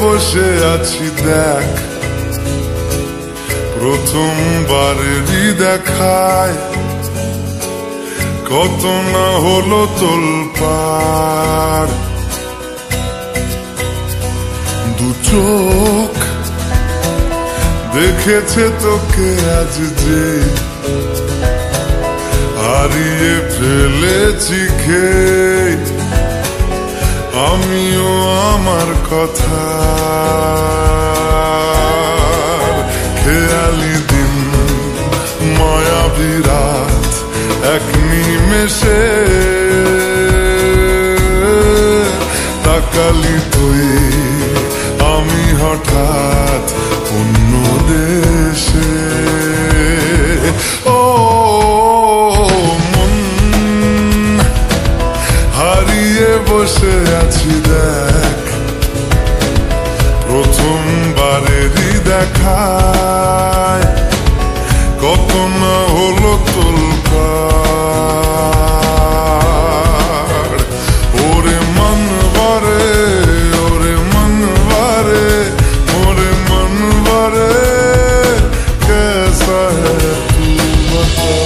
বসে আছি দেখ, প্রথমবারেরই দেখায় কত না হলো তোলপাড়। দু চোখ দেখেছে তোকে আজ যে, হারিয়ে ফেলেছি খেয়ে আমিও আমার কথা। খেয়ালি দিন মায়াবী রাত এক নিমেষে, তাকালি তুই আমি হঠাৎ অন্য দেশে। ও মন হারিয়ে বসে আছি দেখ, প্রথমবারেরই দেখায় কত না হলো তোলপাড়। ওরে মন বারে, ওরে মন বারে, ওরে মন বারে, कैसा है तू बता।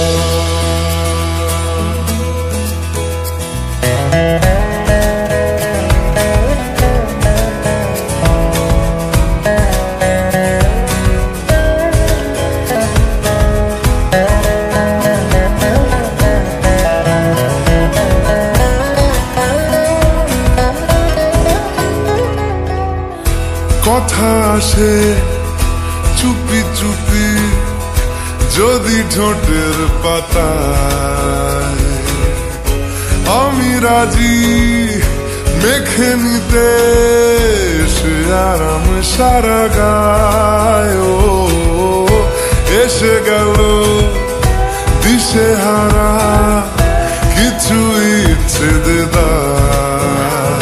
কথা আসে চুপি চুপি যদি ঠোঁটের পাতায়, আমি রাজি মেখে নিতে সে আরাম সারা গায়। ও এসে গেল দিশে হারা কিছু ইচ্ছে দেদার,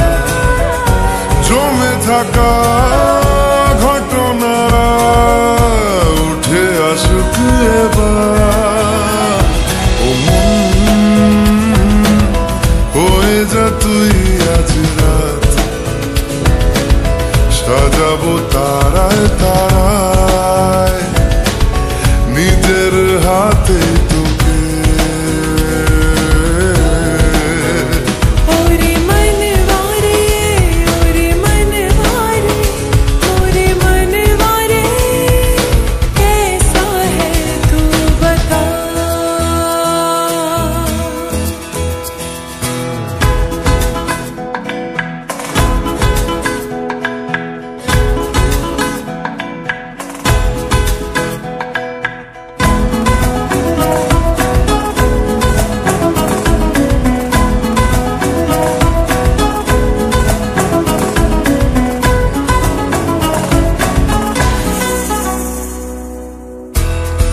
জমে থাকা ঘটনারা উঠে আসুক এবার। ও মন হয়ে যা তুই আজ রাত, সাজাবো তারায় তারায় নিজের হাতে তোকে।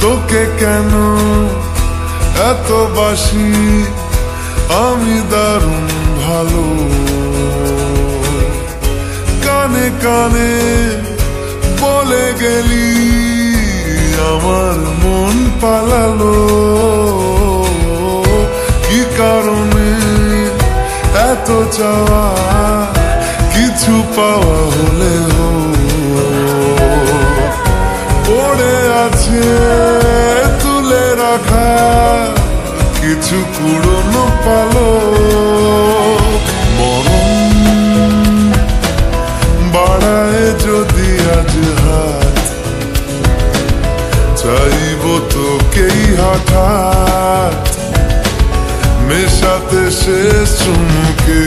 তোকে কেন এত বাসি আমি দারুণ ভালো, কানে কানে বলে গেলি আমার মন পালালো। কি কারণে এত চাওয়া কিছু পাওয়া হলেও পড়ে আছে তুলে রাখা কিছু পুরনো পালক। মরণ বাড়ায় যদি আজ হাত, চাইব তোকেই হঠাৎ মেশাতে শেষ চুমুকে।